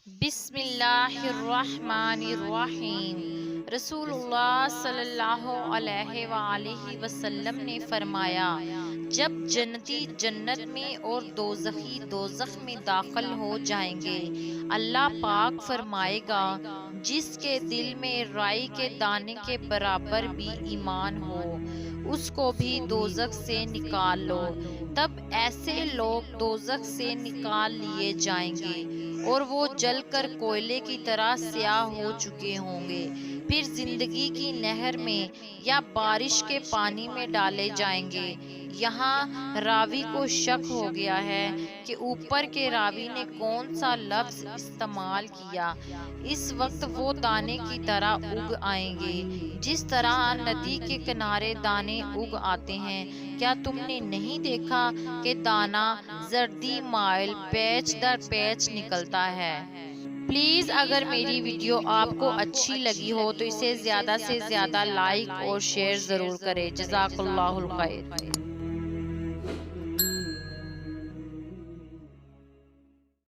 بسم اللہ الرحمن الرحیم۔ رسول اللہ صلی اللہ علیہ وآلہ وسلم نے فرمایا، جب جنتی جنت میں اور دوزخی دوزخ میں داخل ہو جائیں گے، اللہ پاک فرمائے گا جس کے دل میں رائی کے دانے کے برابر بھی ایمان ہو اس کو بھی دوزخ سے نکال لو۔ تب ایسے لوگ دوزخ سے نکال لیے جائیں گے اور وہ جل کر کوئلے کی طرح سیاہ ہو چکے ہوں گے، پھر زندگی کی نہر میں یا بارش کے پانی میں ڈالے جائیں گے۔ یہاں راوی کو شک ہو گیا ہے کہ اوپر کے راوی نے کون سا لفظ استعمال کیا۔ اس وقت وہ دانے کی طرح اگ آئیں گے جس طرح ندی کے کنارے دانے اگ آتے ہیں۔ کیا تم نے نہیں دیکھا کہ دانہ زردی مائل پیچ در پیچ نکلتا ہے؟ پلیز اگر میری ویڈیو آپ کو اچھی لگی ہو تو اسے زیادہ سے زیادہ لائک اور شیئر ضرور کریں۔ جزاک اللہ الخیر۔